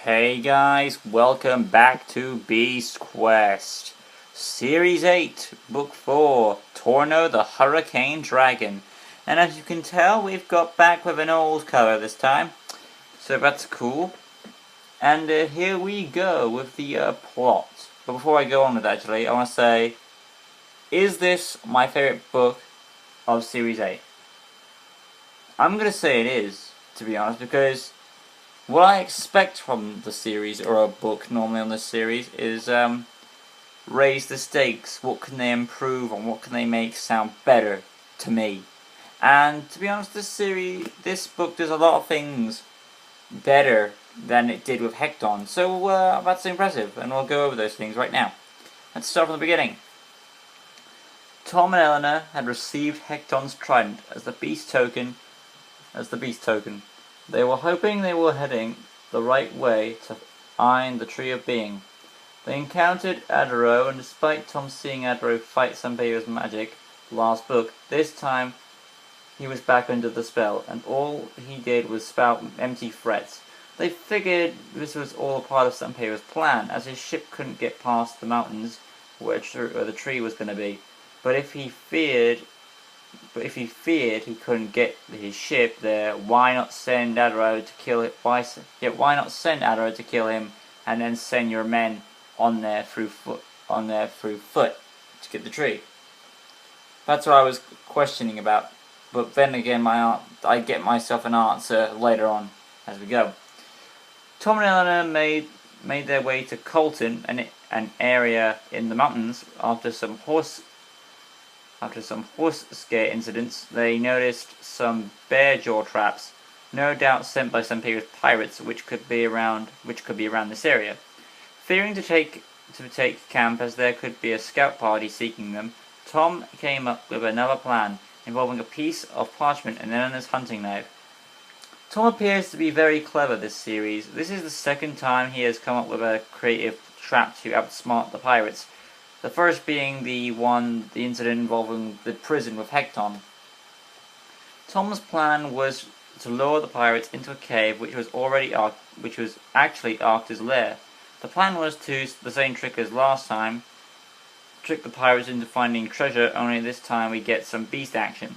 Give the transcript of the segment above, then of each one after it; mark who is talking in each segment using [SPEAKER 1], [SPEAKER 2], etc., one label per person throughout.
[SPEAKER 1] Hey guys, welcome back to Beast Quest. Series 8, Book 4, Torno the Hurricane Dragon. And as you can tell, we've got back with an old cover this time. So that's cool. And here we go with the plot. But before I go on with that, actually, I want to say, is this my favorite book of Series 8? I'm going to say it is, to be honest, because what I expect from the series, or a book normally on this series, is raise the stakes. What can they improve on? What can they make sound better to me? And to be honest, this book does a lot of things better than it did with Hecton. So that's impressive, and we'll go over those things right now. Let's start from the beginning. Tom and Eleanor had received Hecton's trident as the beast token. They were hoping they were heading the right way to find the Tree of Being. They encountered Adaro, and despite Tom seeing Adaro fight Sanpeyo's magic last book, this time he was back under the spell, and all he did was spout empty threats. They figured this was all a part of Sanpeyo's plan, as his ship couldn't get past the mountains where the tree was going to be. But if he feared he couldn't get his ship there, why not send Adaro to kill it? Why not send Adaro to kill him, and then send your men on there through foot to get the tree? That's what I was questioning about. But then again, I get myself an answer later on as we go. Tom and Eleanor made their way to Colton, an area in the mountains. After some horse scare incidents, they noticed some bear jaw traps, no doubt sent by some pirates, which could be around this area. Fearing to take camp, as there could be a scout party seeking them, Tom came up with another plan involving a piece of parchment and Eleanor's hunting knife. Tom appears to be very clever this series. This is the second time he has come up with a creative trap to outsmart the pirates. The first being the incident involving the prison with Hecton. Tom's plan was to lure the pirates into a cave which was actually Arctur's lair. The plan was to use the same trick as last time, trick the pirates into finding treasure, only this time we get some beast action.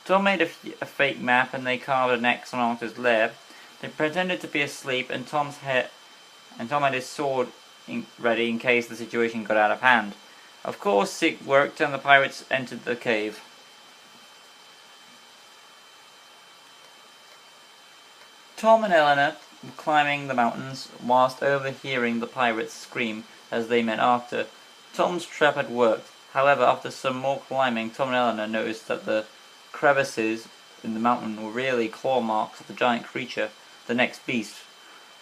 [SPEAKER 1] Tom made a fake map, and they carved an X on Arctur's lair. They pretended to be asleep, and Tom had his sword ready in case the situation got out of hand. Of course, it worked, and the pirates entered the cave. Tom and Eleanor were climbing the mountains whilst overhearing the pirates scream as they met Arctur. Tom's trap had worked. However, after some more climbing, Tom and Eleanor noticed that the crevices in the mountain were really claw marks of the giant creature, the next beast.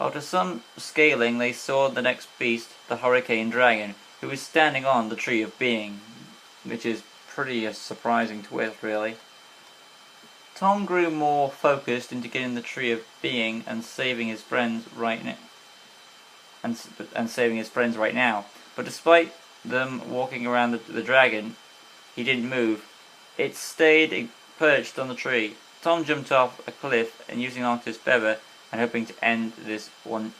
[SPEAKER 1] After some scaling, they saw the next beast, the Hurricane Dragon, who was standing on the Tree of Being, which is pretty a surprising twist, really. Tom grew more focused into getting the Tree of Being and saving his friends right now. But despite them walking around the dragon, he didn't move. It stayed perched on the tree. Tom jumped off a cliff and using Arctur's feather and hoping to end this in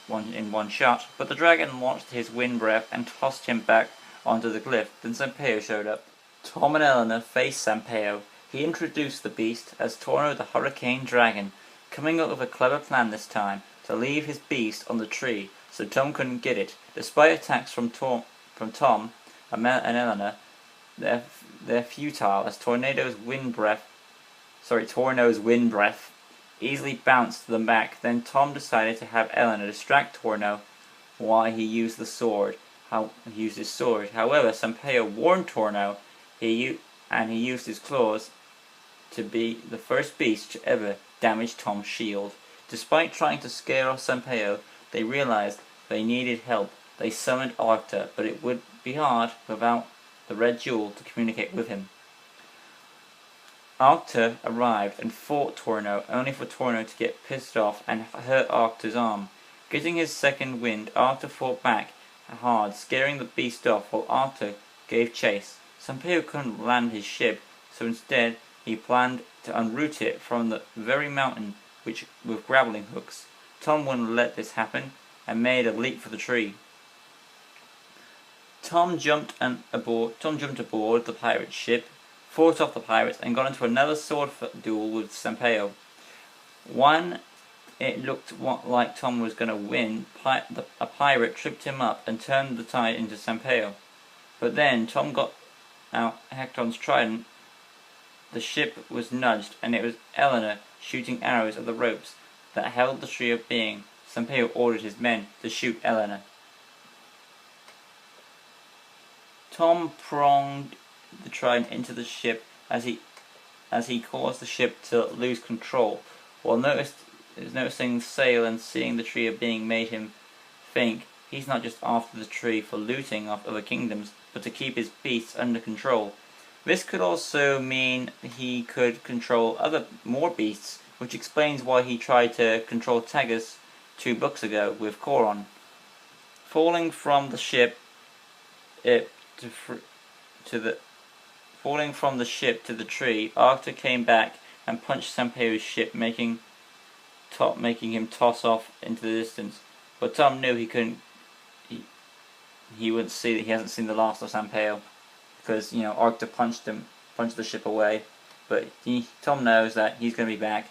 [SPEAKER 1] one shot, but the dragon launched his wind breath and tossed him back onto the cliff. Then Sanpeyo showed up. Tom and Eleanor faced Sanpeyo. He introduced the beast as Torno the Hurricane Dragon, coming up with a clever plan this time to leave his beast on the tree so Tom couldn't get it. Despite attacks from Tom and Eleanor, they're futile as Torno's wind breath easily bounced them back. Then Tom decided to have Eleanor distract Torno while he used his sword. However, Sanpeyo warned Torno, and he used his claws to be the first beast to ever damage Tom's shield. Despite trying to scare off Sanpeyo, they realized they needed help. They summoned Arctur, but it would be hard without the red jewel to communicate with him. Arctur arrived and fought Torno, only for Torno to get pissed off and hurt Arctur's arm. Getting his second wind, Arctur fought back hard, scaring the beast off while Arctur gave chase. Sanpeyo couldn't land his ship, so instead he planned to unroot it from the very mountain with grappling hooks. Tom wouldn't let this happen. and made a leap for the tree. Tom jumped aboard the pirate ship, fought off the pirates, and got into another sword duel with Sampaio. When it looked like Tom was going to win, a pirate tripped him up and turned the tide into Sampaio. But then Tom got out Hecton's trident. The ship was nudged, and it was Eleanor shooting arrows at the ropes that held the Tree of Being. Sampaio ordered his men to shoot Eleanor. Tom pronged the trident into the ship as he caused the ship to lose control. While noticing the sail and seeing the Tree of Being made him think he's not just after the tree for looting off other kingdoms, but to keep his beasts under control. This could also mean he could control more beasts, which explains why he tried to control Tagus 2 books ago with Coron. Falling from the ship to the tree, Arthur came back and punched Sampaio's ship, making him toss off into the distance. But Tom knew he couldn't. He wouldn't see that he hasn't seen the last of Sampaio, because Arthur punched the ship away. But Tom knows that he's going to be back.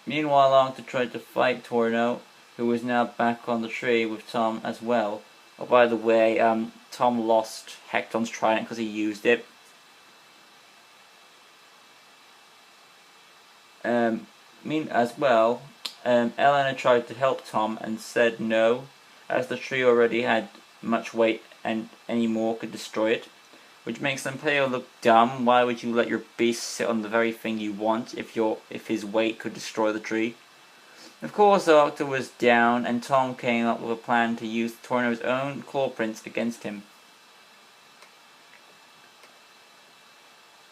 [SPEAKER 1] Meanwhile, Arthur tried to fight Torno, who was now back on the tree with Tom as well. Oh, by the way, Tom lost Hecton's trident because he used it. Eleanor tried to help Tom and said no, as the tree already had much weight and any more could destroy it. Which makes Sampaio look dumb. Why would you let your beast sit on the very thing you want if his weight could destroy the tree? Of course, Arthur was down, and Tom came up with a plan to use Torno's own claw prints against him.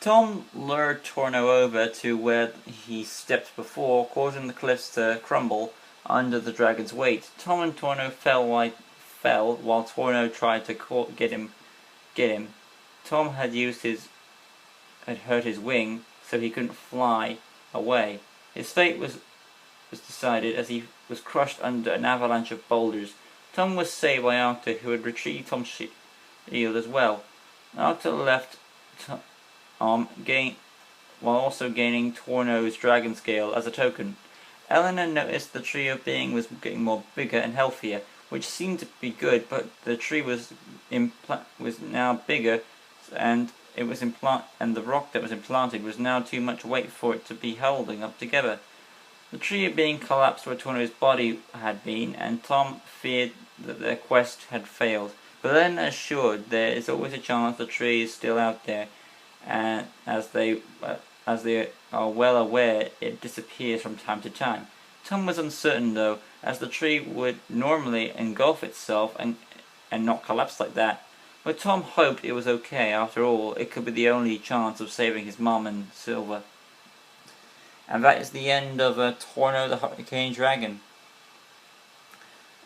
[SPEAKER 1] Tom lured Torno over to where he stepped before, causing the cliffs to crumble under the dragon's weight. Tom and Torno fell while Torno tried to get him. Tom had hurt his wing, so he couldn't fly away. His fate was decided as he was crushed under an avalanche of boulders. Tom was saved by Arthur, who had retrieved Tom's shield as well. Arthur left Tom while also gaining Torno's dragon scale as a token. Eleanor noticed the Tree of Being was getting bigger and healthier, which seemed to be good, but the tree was now bigger, and the rock that was implanted was now too much weight for it to be holding up together. The Tree of Being collapsed where Torno's body had been, and Tom feared that their quest had failed. But then assured there is always a chance the tree is still out there, and as they are well aware, it disappears from time to time. Tom was uncertain though, as the tree would normally engulf itself and not collapse like that. But Tom hoped it was okay. After all, it could be the only chance of saving his mom and Silver. And that is the end of Torno the Hurricane Dragon.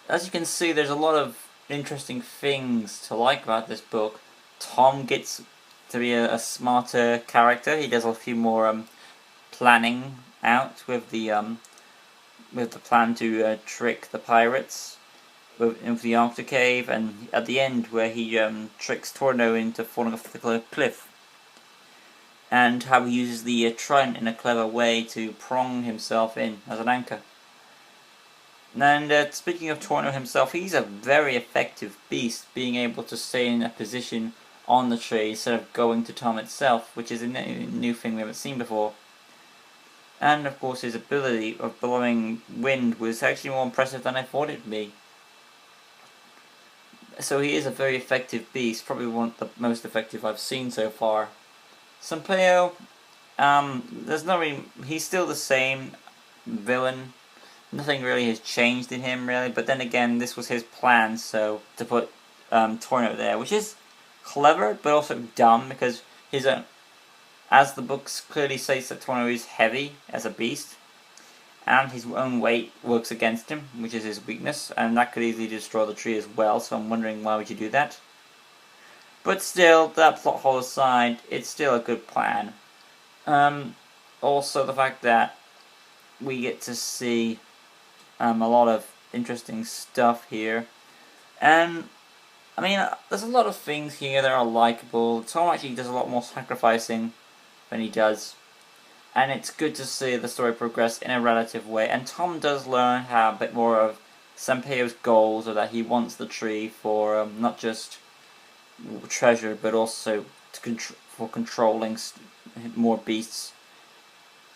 [SPEAKER 1] As you can see, there's a lot of interesting things to like about this book. Tom gets to be a smarter character. He does a few more planning out with the plan to trick the pirates into the Arctic cave, and at the end where he tricks Torno into falling off the cliff, and how he uses the trident in a clever way to prong himself in as an anchor. And speaking of Torno himself, he's a very effective beast, being able to stay in a position on the tree instead of going to Tom itself, which is a new thing we haven't seen before. And of course his ability of blowing wind was actually more impressive than I thought it would be. So he is a very effective beast, probably one of the most effective I've seen so far. Sampaio, he's still the same villain. Nothing really has changed in him really, but then again this was his plan, so to put Torno there, which is clever but also dumb, because as the books clearly states that Torno is heavy as a beast, and his own weight works against him, which is his weakness, and that could easily destroy the tree as well, so I'm wondering why would you do that. But still, that plot hole aside, it's still a good plan. Also the fact that we get to see a lot of interesting stuff here. And, I mean, there's a lot of things here that are likable. Tom actually does a lot more sacrificing than he does. And it's good to see the story progress in a relative way. And Tom does learn how a bit more of Sanpeio's goals, or that he wants the tree for not just treasure, but also for controlling more beasts,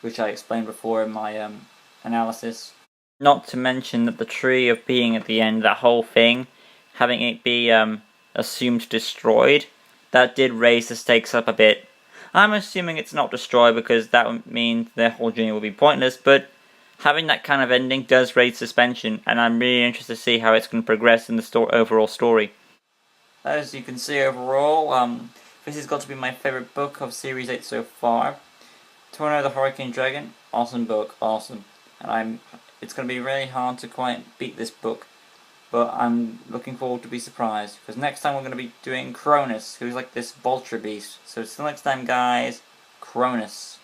[SPEAKER 1] which I explained before in my analysis. Not to mention that the tree of being at the end, that whole thing, having it be assumed destroyed, that did raise the stakes up a bit. I'm assuming it's not destroyed because that would mean their whole journey will be pointless, but having that kind of ending does raise suspension, and I'm really interested to see how it's going to progress in the overall story. As you can see overall, this has got to be my favourite book of Series 8 so far. Torno the Hurricane Dragon, awesome book, awesome. And it's going to be really hard to quite beat this book, but I'm looking forward to be surprised, because next time we're going to be doing Cronus, who's like this vulture beast. So till next time guys, Cronus.